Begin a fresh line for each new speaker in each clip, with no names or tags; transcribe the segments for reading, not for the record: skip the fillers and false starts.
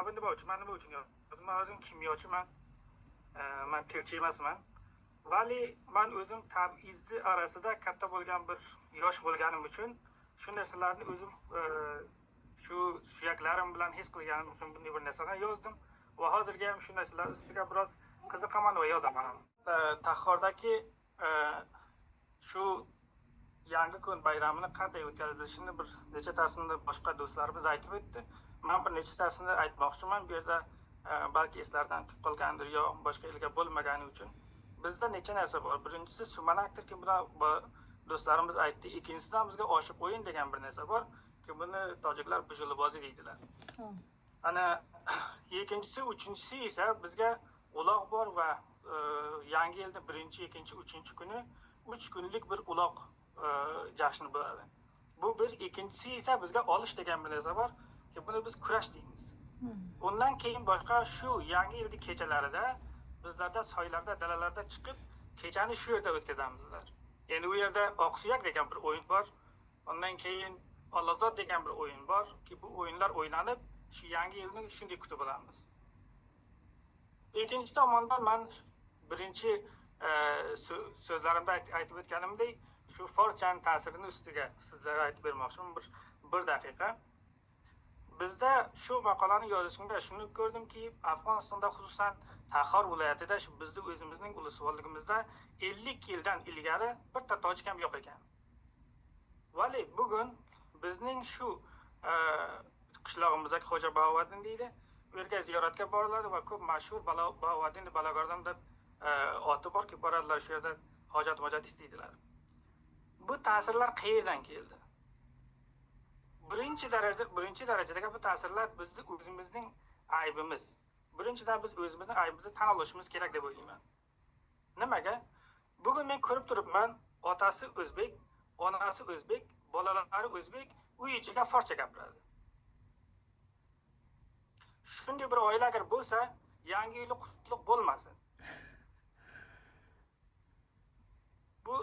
mana bu nima uchun yozdim? Men o'zim kimyochiman. Men tilchi emasman. Vali men o'zim tabiizni orasida katta bo'lgan bir yosh bo'lganim uchun shu narsalarni o'zim shu suyaklarim bilan his qilganim uchun bunday bir narsadan yozdim va hozirga ham shu narsalar ustiga biroz qiziqaman va yozaman. Taxordagi shu yangi kun bayramini qanday o'tkazilishini bir nechatasini boshqa do'stlarimiz aytib o'tdi. Men bir nechatasini aytmoqchiman. Bu yerda balki eslardan chiqib qolgandir yo boshqa ilga bo'lmagani uchun. Bizda necha narsa bor. Birinchisi sumanakdirki, buni do'stlarimiz aytdi. Ikkinchisidan bizga oshiq o'yin degan bir narsa bor ki buni tojiklar bujulbozi deydilar. Ana ikkinchisi, uchinchisi esa bizga uloq bor va yangi yilda 1, 2, 3 kuni 3 kunlik bir uloq jashni bo'ladi. Bu bir. Ikkinchisi esa bizga olish degan bir narsa bor ki buni biz kurash deymiz. Undan keyin boshqa shu yangi yilning kechalarida bizlarda soylarda, dalalarda chiqib kechani shu yerda o'tkazamizlar. Endi u yerda oqsuyak degan bir o'yin bor. Ondan keyin Allozod degan bir o'yin bor ki bu o'yinlar o'ynanib shu yangi yilni shunday kutib olamiz. Ikkinchi tomondan men birinchi so'zlarimda aytib o'tganimdek shu forchan ta'sirini ustiga sizlarga aytib bermoqchiman bir daqiqa. Bizda shu maqolani yozishimda shuni ko'rdimki, Afg'onistonda xususan Taxor viloyatida shu bizning o'zimizning ulusvolligimizda 50 yildan ilgari bitta tojik ham yo'q ekan. Vali bugun bizning shu qishlog'imizdagi Xo'ja Bahovaddin deydi, u yerga ziyoratga boriladi va ko'p mashhur Bahovaddin Balagordan deb oti borki, boradilar shu yerda hojat istaydilar. Bu ta'sirlar qayerdan keldi? Birinchi darajadagi bu ta'sirlar bizning o'zimizning aybimiz. Birinchidan biz o'zimizning aybimizni tan olishimiz kerak deb o'ylayman. Nimaga? Bugun men ko'rib turibman, otasi o'zbek, onasi o'zbek, bolalari o'zbek, uy ichiga forscha gapiradi. Shunday bir oila agar bo'lsa, yangi yil qutlug' bo'lmasin. Bu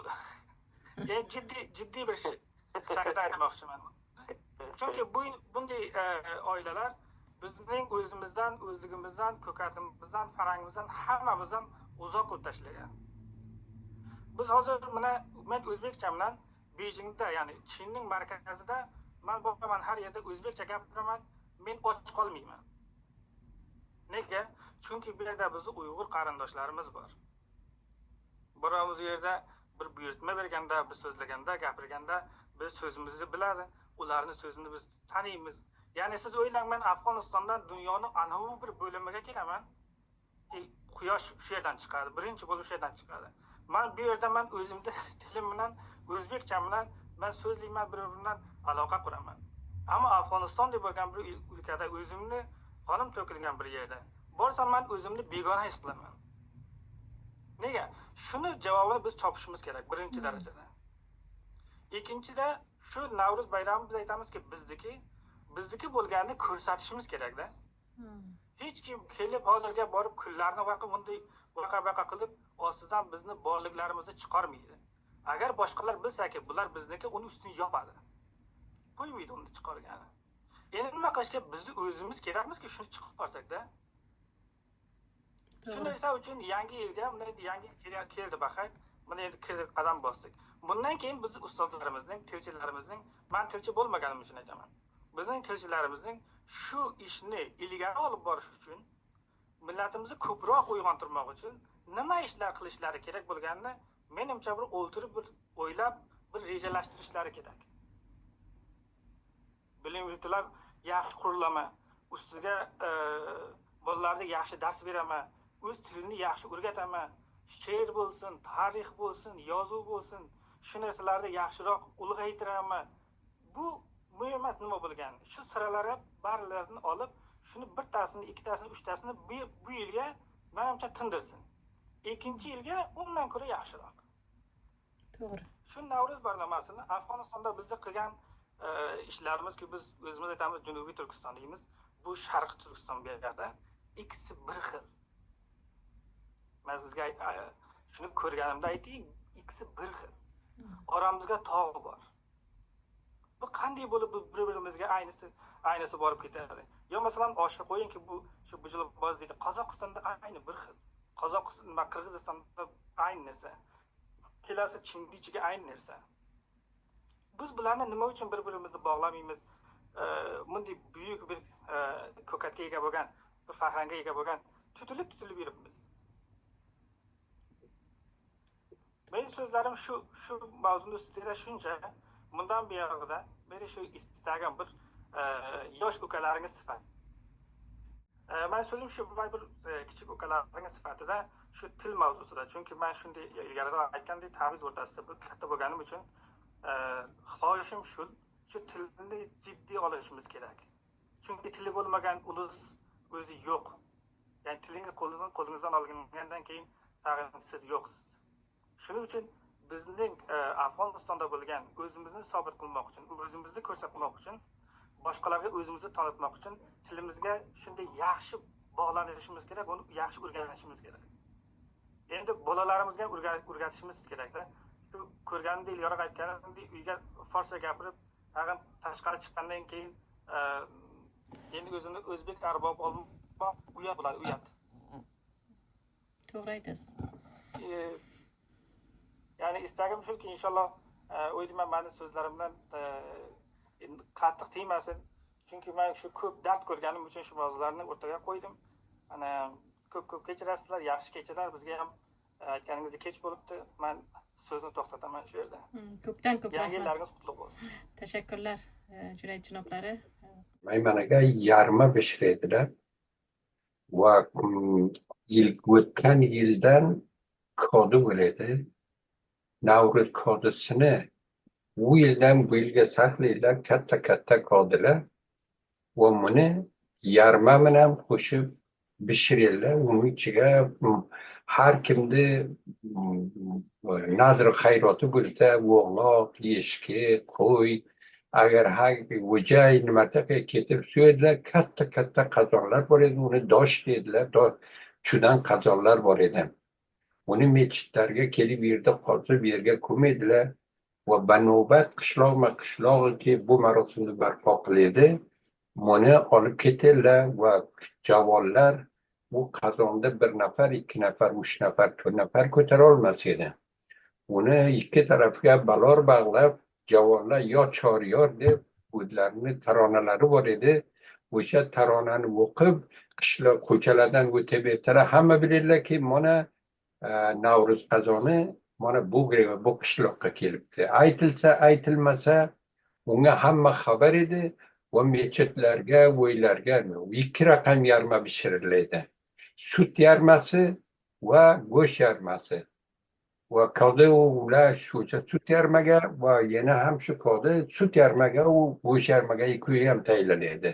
jiddiy bir shakda aytmoqchiman. Chunki bunday oilalar bizning o'zimizdan, o'zligimizdan, ko'katimizdan, farangimizdan, hammamizdan uzoq qilib tashlagan. Biz hozir men o'zbekcha bilan Beijingda, ya'ni Chinning markazida men boraman, har yerda o'zbekcha gapiraman, men och qolmayman. Nega? Chunki bu yerda bizning Uyg'ur qarindoshlarimiz bor. Birimiz u yerda bir buyurtma berganda, biz so'zlaganda, gapirganda biz so'zimizni biladi, ularning so'zini biz taniymiz. Ya'ni siz o'ylang, men Afg'onistondan dunyoning anavi bir bo'limiga kelaman. Quyosh shu yerdan chiqadi, birinchi bo'lib shu yerdan chiqadi. Men bu yerda men o'zimda tilim bilan, o'zbekcha bilan men so'zlayman, bir-biri bilan aloqa quraman. Ammo Afg'oniston deb bo'lgan bir o'lkada o'zimni qonim to'kilgan bir yerda borsam men o'zimni begona his qilaman. Nega? Shuni javobini biz topishimiz kerak birinchi darajada. Ikkinchida shu Navro'z bayrami biz aytamizki bizniki bo'lganini ko'rsatishimiz kerak-da. Hech kim kelib hozirga borib kunlarni vaqa qilib ostidan bizni borliklarimizni chiqarmaydi. Agar boshqalar bilsa-ki bular bizniki, uni ustini yopadi. Qo'ymaydi uni chiqargani. Endi nima qilishga bizni o'zimiz kerakmizki shuni chiqarsak-da. Shu narsa uchun yangi yilga yangi keldi baxay. Buni endi qadam bosdik. Bundan keyin biz ustozlarimizning, tilchilarimizning, men tilchi bo'lmaganim uchun aytaman. Bizning tilchilarimizning shu ishni ilgari olib borish uchun, millatimizni ko'proq uyg'ontirmoq uchun nima ishlar qilishlari kerak bo'lganini menimcha bir o'ltirib bir o'ylab, bir rejalashtirishlari kerak. Bilim yurtlar yaxshi qurilama, ustiga bolalarga yaxshi dars beraman, o'z tilini yaxshi o'rgataman, she'r bo'lsin, tarix bo'lsin, yozuv bo'lsin, shu narsalarda yaxshiroq ulg'aytiraman. Bu muhim emas nima bo'lgan. Shu siralarga barlarini olib, shuni birtasini, ikkitasini, uchtasini bu yilga menimcha tindirsin. Ikkinchi yilga undan ko'ra yaxshiroq.
To'g'ri.
Shu Navro'z bayramasini Afg'onistonda bizda qilgan ishlarimizki biz o'zimiz aytamiz Janubiy Turkiston deymiz. Bu Sharqiy Turkiston bu yerda ikkisi bir xil. Men sizga shuni ko'rganimda aytaylik, ikkisi bir xil. Oramizga tog' bor. Bu qanday bo'lib bir-birimizga aynisi borib ketadi. Yo masalan oshni qo'yingki, bu shu bujilboz deydi. Qozog'istonda ayni bir xil. Qozog'iston va Qirg'izistonda ayni narsa. Kelasi Chindichiga ayni narsa. Biz bularni nima uchun bir-birimizni bog'lamaymiz? Bunday buyuk bir ko'katga ega bo'lgan, bir faxranga ega bo'lgan tutilib yuribmiz. Mening so'zlarim shu mavzuning ustida shuncha. Bundan buyog'ida meni shu istagan bir yosh ukalaringiz sifat. Men so'zim shu bir kichik ukalaringiz sifatida shu til mavzusida. Chunki men shunday ilgarida aytgandek ta'viz o'rtasida bir katta bo'lganim uchun xohishim shu tilni jiddiy olishimiz kerak. Chunki tili bo'lmagan ulus o'zi yo'q. Ya'ni tilingiz qo'lingizdan olingandan keyin siz yo'qsiz. Shuning uchun bizning Afg'onistonda bo'lgan o'zimizni sobit qilmoq uchun, o'zimizni ko'rsatmoq uchun, boshqalarga o'zimizni tanitmoq uchun tilimizga shunday yaxshi bog'lanishimiz kerak, uni yaxshi o'rganishimiz kerak. Endi bolalarimizga o'rgatishimiz kerak-da. Shu ko'rgandek, yo'roq aytganimdek, uyga forscha gapirib, tag'in tashqari chiqqandan keyin endi o'zini o'zbek arbob olmoq uyat bo'ladi, uyat.
To'g'ri aytasiz.
Ya'ni istagim shuki, inshaalloh o'ylayman meni so'zlarimdan qattiq tegmasin. Chunki men shu ko'p dard ko'rganim uchun shu mavzularni o'rtaga qo'ydim. Ana ko'p kechirasizlar, yaxshi kechirlar. Bizga ham aytganingizdek kech bo'libdi. Men so'zni to'xtataman shu yerda.
Ko'pdan ko'p
yangi yillaringiz qutlug' bo'lsin.
Tashakkurlar Junayd janoblari.
Maymanaga yarma pishiradilar va o'tgan yildan kodi bo'ladi. Navruz kodisini bu yildan bu yilga saqlaydilar, katta kodilar va buni yarma bilan qo'shib pishiradilar. Uning ichiga har kimni nadr xayroti bo'lsa, o'g'loq, eshki, qo'y, agar har o'jay nimataga ketib so'yadilar, katta qazonlar bor edi, uni dosh deydilar, chudan qazonlar bor edi. Uni mechitlarga kelib yerda qozib yerga ko'maydilar va banobat qishloqki bu marosimni barpo qiladi. Buni olib ketadilar va javonlar bu qazonda 1 nafar, 2 nafar, 3 nafar, 4 nafar ko'tara olmas edi. Uni ikki tarafga balor bog'lab, javonlar yo choryor deb o'zlarini taronalari bor edi. O'sha taronani o'qib, qishloq ko'chalardan o'tib etdilar. Hamma biladilarki, mana Navruz qazoni mana bu qishloqqa kelibdi. Aytilsa, aytilmasa, unga hamma xabar edi va mechitlarga, o'ylarga ikki raqam yarma pishiriladi. Sut yarmasi va go'sht yarmasi. Va kodi ular shucha sut yarmaga va yana ham shu kodi sut yarmaga u go'sht yarmaga ikkovi ham tayinlanadi.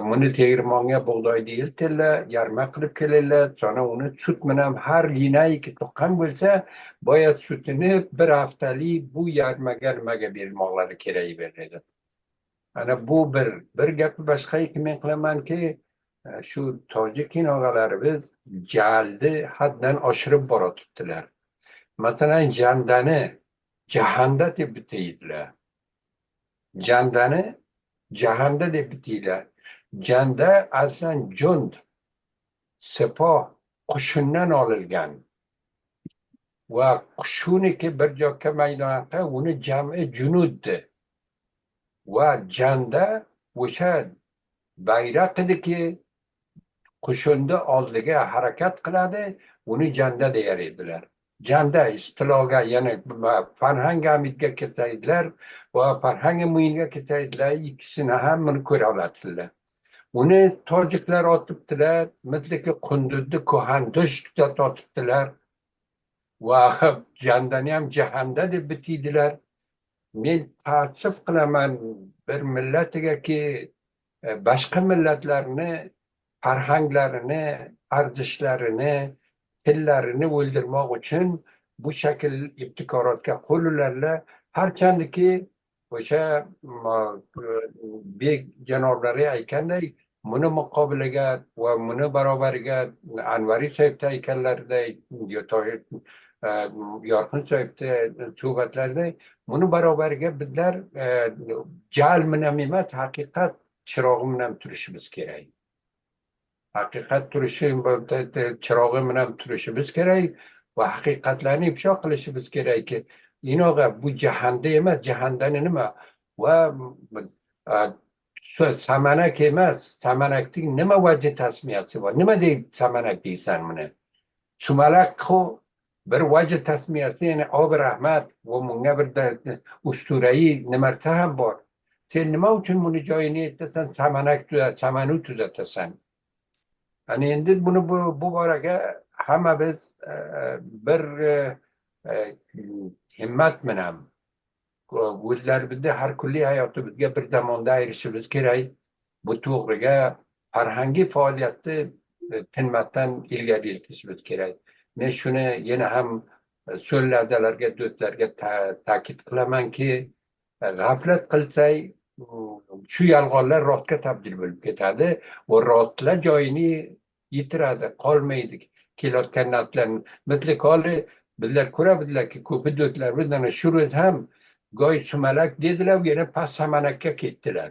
Buni tegirmonga bug'doyni eltadilar, yarma qilib keladilar, sonra uni sut bilan har yinayki tuqqan bo'lsa, boya sutini bir haftalik bu yarmaga nimaga bermoqlari kerak bo'ladi. Ana bu bir gap. Boshqa men qilamanki, shu tojik kinolarimiz jalni haddan oshirib borotibdilar. Masalan, jandani jahanda deb bitaydilar. Jandani jahanda deb bitaydilar. Janda aslan jund, sipoh, qo'shindan olilgan va qo'shiniki bir joyga maydonga uni jami junuddi va janda o'sha bayroq ediki qo'shinni oldiga harakat qiladi, uni janda deyar edilar. Janda istiloga, ya'ni Farhang Hamidga ketaydilar va Farhang Muinga ketaydilar, ikkisini ham buni ko'ra oladilar. Uni tojiklar otibdilar, misliki Qunduzni Kohandush otibdilar va jandani ham jahanda deb bitiydilar. Men ta'assuf qilaman bir millatgaki boshqa millatlarni farhanglarini, arzishlarini, tillarini o'ldirmoq uchun bu shakl ibtikorotga qo'l uradilar. Harchandiki o'sha bek janoblari aytganday, buni muqobiliga va buni barobariga Anvari Sayyidda aytganlariday, Yorqin Sayyidda suhbatlarida buni barobariga bizlar jahl bilan emas, haqiqat chirog'i bilan turishimiz kerak. Haqiqat turishi, chirog'i bilan turishimiz kerak va haqiqatlarni ifsho qilishimiz kerakki, inoga bu jahanda emas, jahandani nima va samanak emas, samanakning nima vajhi tasmiyasi bor? Nima deyib samanak deysan buni? Sumalak bir vajhi tasmiyasi, ya'ni obi rahmat va bunga bir usturai nimarsa ham bor. Sen nima uchun buni joyini aytasan, samanu tuzatasan? Hani endi buni bu boraga hamma biz bir himmat bilan o'zlarimizni har kunlik hayotimizga bir zamonda erishimiz kerak. Bu to'g'riga farhangiy faoliyatni tinmasdan ilgari iltishimiz kerak. Men shuni yana ham so'zlardalarga, do'stlarga ta'kid qilamanki, g'aflat qilsak shu yolg'onlar rostga tabdil bo'lib ketadi va rostlar joyini yitiradi, qolmaydi. Kelayotgan narsalarni misli holi bizlar ko'ramizlarki, ko'p do'stlarimiz mana shu ro'z ham goy sumalak dedilar, yana past samanakka ketdilar.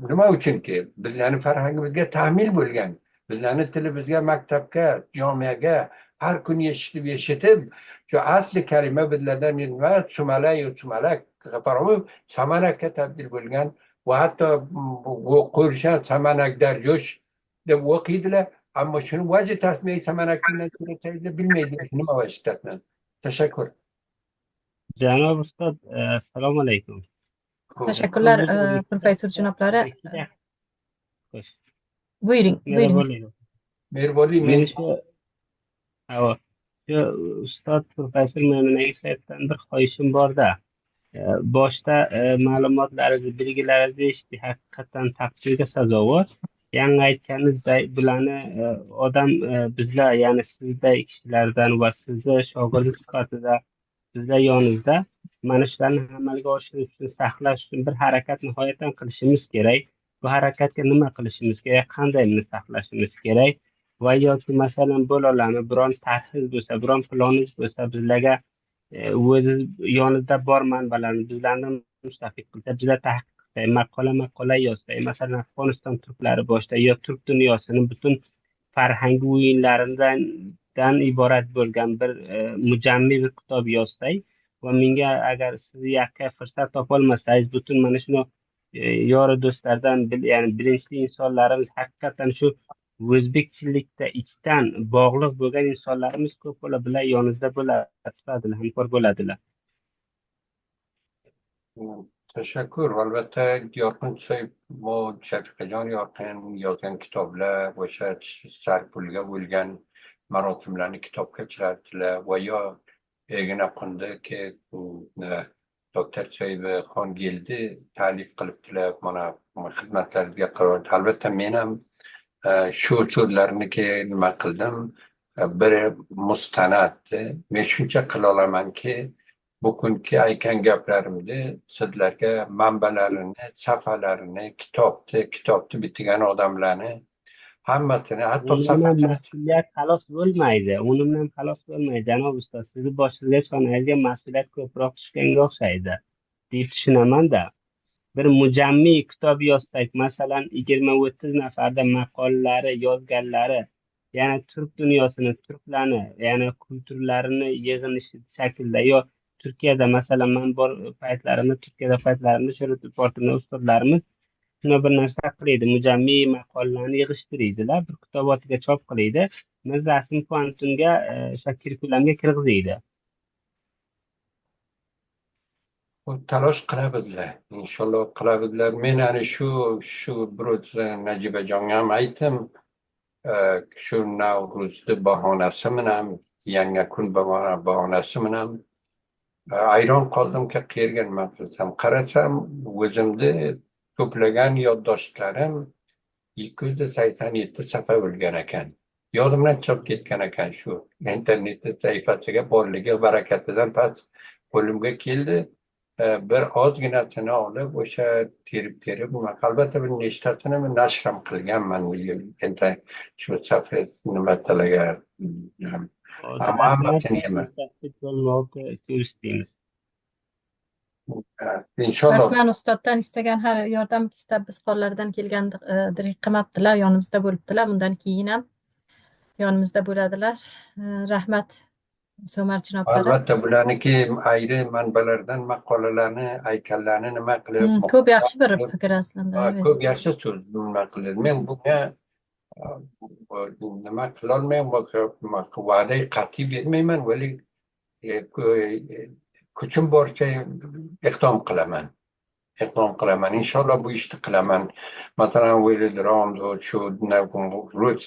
Nima uchunki bizlarni farhangimizga ta'mil bo'lgan, bizlarni tilimizga, maktabga, jomiyaga har kun eshitib shu asli kalima bizlardan nima sumalak samanakka tabdil bo'lgan va hatto qo'rishan samanak darjo'sh deb o'qiydilar, ammo shuni vajhi tasmiy samanakdan ko'raydi bilmaydi nima vajhidan. Tashakkur.
Janob Ustod, assalomu alaykum.
Tashakkurlar professor janoblari.
Xo'sh.
Buyuring.
Mehribonlik.
Men shu Ustod professor Mo'minaga saytdan bir xohishim bor-da. Boshda ma'lumotlaringiz, bilgilaringiz haqiqatdan taqdirga sazovor. Yangi aytganinizday bularni odam bizlar, ya'ni sizday kishilardan va sizni shogirdi sifatida bizlar yoningizda mana shularni amalga oshirish uchun, saqlash uchun bir harakat nihoyatdan qilishimiz kerak. Bu harakatga nima qilishimiz kerak, qanday buni saqlashimiz kerak va yoki masalan bolalarni biron tarhis bo'lsa, biron planingiz bo'lsa, bizlarga o'zi yonida bor manbalarni bizlarni mustafid qilsa, bizlar tahqiq qilsak, maqola yozsak, masalan Afg'oniston turklari boshida yo turk dunyosini butun farhangi o'yinlaridan iborat bo'lgan bir mujammiy bir kitob yozsak va menga agar siz yakka fursat topolmasangiz, butun mana shuni yori do'stlardan, ya'ni bilinchli insonlarimiz, haqiqatan shu o'zbekchilikda ichdan bog'liq bo'lgan insonlarimiz ko'p bo'la bilan yoningizda bo'ladilar, hamkor bo'ladilar.
Tashakkur. Albatta Yorqin Shafiqajon Yorqin yozgan kitoblar o'sha sarpulga bo'lgan marosimlarni kitobga chiqardilar va yo Egina Qundiki doktor Soyibxon Geldi ta'lif qilibdilar, mana xizmatlaringizga qaror. Albatta men ham shu so'zlarni nima qildim, biri mustanaddi. Men shuncha qila olamanki, bu kungi aytgan gaplarimni sizlarga manbalarini, safhalarini, kitobni bitgan odamlarni hammasini, hatto
mas'uliyat xalos bo'lmaydi. Uni bilan xalos bo'lmaydi. Janob ustoz, sizni boshingizga cho'nagizga mas'uliyat ko'proq tushganga o'xshaydi deb tushunaman-da. Bir mujammiy kitob yozsak, masalan 20-30 nafarda maqolalari yozganlari, ya'ni turk dunyosini, turklarni, ya'ni kulturlarini yig'inishi shaklda, yo Turkiyada masalan men bor paytlarimda, shu departament ustozlarimiz shuna bir narsa qiladi, mujammiy maqolalarni yig'ishtiradilar, bir kitobotiga chop qiladi, rasm kvantumga kurrikulamga kirgizadi.
talosh qilabizlar, inshaalloh qilabizlar. Men ana shu biroz Najibajonga ham aytdim, shu Navro'zni bahonasi bilan, yangi kun bahonasi bilan ayron qoldimki, qayerga nima qilsam, qarasam o'zimni to'plagan yoddaştlarim 287 safa bo'lgan ekan. Yodimdan chiqib ketgan ekan, shu internetda sahifasiga borligi barakatidan past qo'limga keldi. Bir ozginasini olib o'sha terib albatta bir nechtasini nashr ham qilganman, endi shu safa nimalarga hammasini emas. inshaalloh.
Rasman ustoddan istagan har yordam istab biz qo'llaridan kelganidek qilmabdilar, yonimizda bo'libdilar. Bundan keyin ham yonimizda bo'ladilar. Rahmat So'mar janoblari.
Albatta bularniki ayri manbalardan maqolalarni, haykallarni nima qilib,
Ko'p yaxshi bir fikr aslida. Evet.
ko'p yaxshi so'z nima qildi. Men bunga nima qilolmayman, va'da qat'iy bermayman, vali kuchim boricha iqdom qilaman. Inshaalloh bu ishni qilaman. Masalan, Velidrom shu rus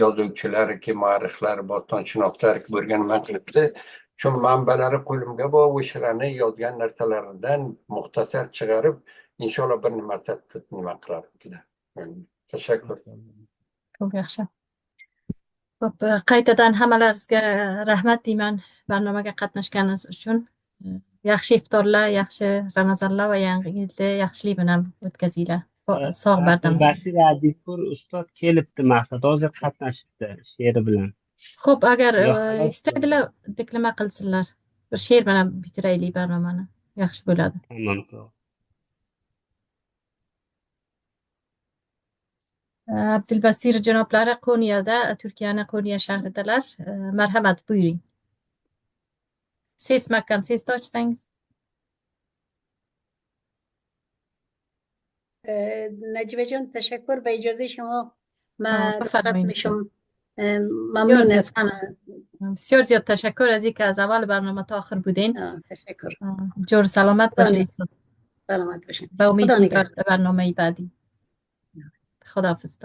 yozuvchilari, muarrixlar, bostonshunoslar bo'lgan nima qilibdi, shu manbalari qo'limga bor, o'shalarni yozgan narsalaridan muxtasar chiqarib, inshaalloh bir nima qilardilar. Tashakkur.
Ko'p yaxshi. Xo'p, qaytadan hammalaringizga rahmat deyman barnomaga qatnashganingiz uchun. Yaxshi iftorlar, yaxshi Ramazonlar va yangi yilni yaxshilik bilan o'tkazinglar. Sog' bardam.
Basir Adipur ustod kelibdi, maqsad hozir qatnashibdi she'ri bilan.
Xo'p, agar
Yo'q,
istaydilar nima qilsinlar. Bir she'r bilan bitiraylik barnomani. Yaxshi bo'ladi.
Tamam, to'g'ri.
Abdulbasir janoblari Konyada, Turkiyaning Konya shahridalar. Marhamat, buyuring. Ses mahkam, sesni ochsangiz.
نجیبه تشکر به اجازه شما من
بفرمایید.
میشم ممنون از همه
بسیار زیاد تشکر از اینکه از اول برنامه تا آخر بودین.
تشکر
جور سلامت باشین.
سلامت باشین.
به امید
خدا
دیدار
نگهدار.
به برنامه بعدی. خداحافظ.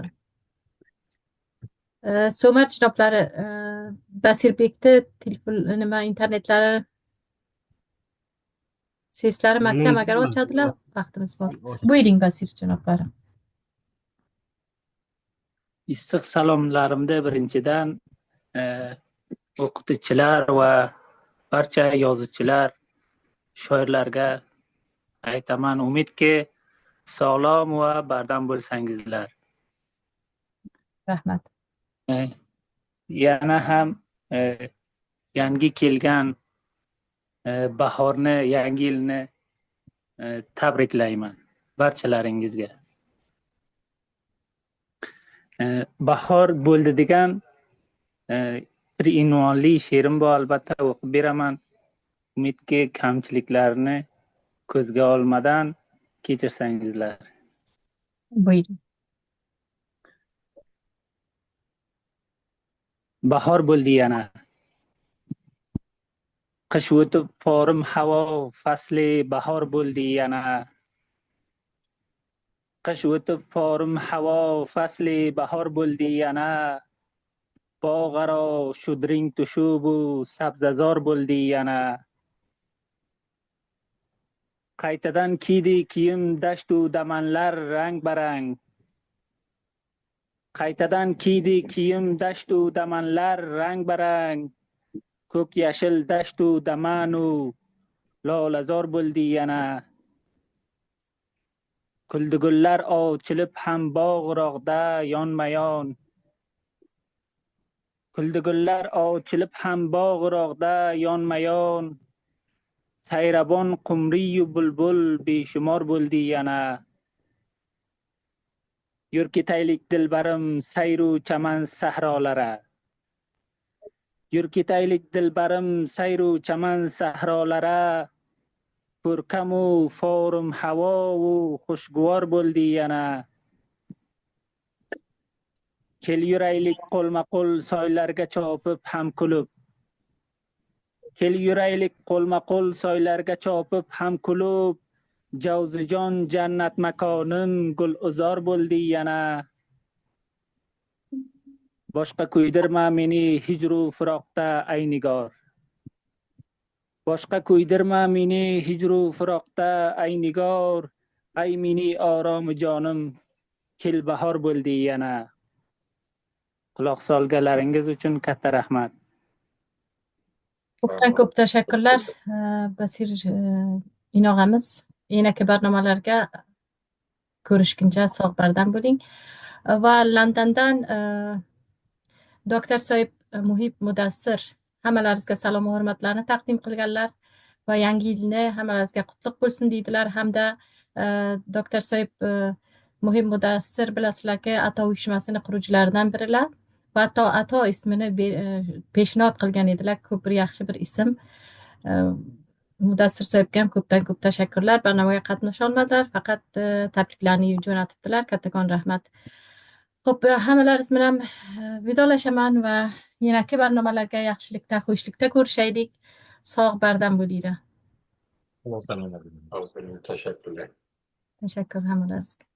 So'mar janoblari, Basirbekni telefon nima internetlari seslari mahkam agar ochadilar vaqtimiz bor. Buyuring Basir janoblari.
Issiq salomlarimda birinchidan o'qituvchilar va barcha yozuvchilar, shoirlarga aytaman, umidki sog'lom va bardam bo'lsangizlar.
Rahmat.
Yana ham yangi kelgan bahorni, yangi yilni tabriklayman barchalaringizga. Bahor bo'ldi degan bir unvonli she'rim bor, albatta o'qib beraman. Umidki kamchiliklarni ko'zga olmadan kechirsangizlar.
Buyuring.
Bahor bo'ldi yana. Qish o'tib forim havo, fasli bahor bo'ldi yana. Qish o'tib forim havo, fasli bahor bo'ldi yana. Bog'aro shudring tushubu sabzazor bo'ldi yana. Qaytadan kiydi kiyim dashtu damanlar rang barang. Qaytadan kiydi kiyim dashtu damanlar rang barang. Ko'k yashil dashtu damanu lolazor bo'ldi yana. Kuldi gullar ochilib ham bog'roqda yonma-yon. Kuldi gullar ochilib ham bog'roqda yonma-yon. Sayrabon qumriyu bulbul beshumor bo'ldi yana. Yur ketaylik dilbarim sayru chaman sahrolara. Yur ketaylik dilbarim sayru chaman sahrolara. Ko'rkamu forum havo xushguvor bo'ldi yana. Kel yuraylik qo'lma-qo'l soylarga chopib ham kulib. Kel yuraylik qo'lma-qo'l soylarga chopib ham kulib. Javzijon jannat makonim gul uzor bo'ldi yana. Boshqa kuydirma meni hijru firoqda ay nigor. Boshqa kuydirma meni hijru firoqda ay nigor. Ay meni oromi jonim kel bahor bo'ldi yana. Quloq solganlaringiz uchun katta rahmat.
Ko'p tashakkurlar Basir inog'amiz. Yanagi barnomalarga ko'rishguncha sog' bardam bo'ling. Va Londondan Dr. Soyib Muhib Mudassir hammalaringizga salom va hurmatlarni taqdim qilganlar. va yangi yilni hammalaringizga qutlug' bo'lsin deydilar hamda doktor Soyib muhim mudassir bilasizlarki, ato uyushmasini quruvchilaridan birilar va hatto ato ismini peshnod qilgan edilar. Ko'p bir yaxshi bir ism. Mudassir Soyibga ham ko'pdan ko'p tashakkurlar. Barnomaga qatnasha olmadilar, faqat tabriklarni jo'natibdilar. Kattakon rahmat. Xo'p, hammalaringiz bilan vidolashaman va yanagi barnomalarga yaxshilikda, xushlikda ko'rishaylik. Sog' bardam bo'linglar.
Teşekkürler.
Tashakkur hammalaringizga.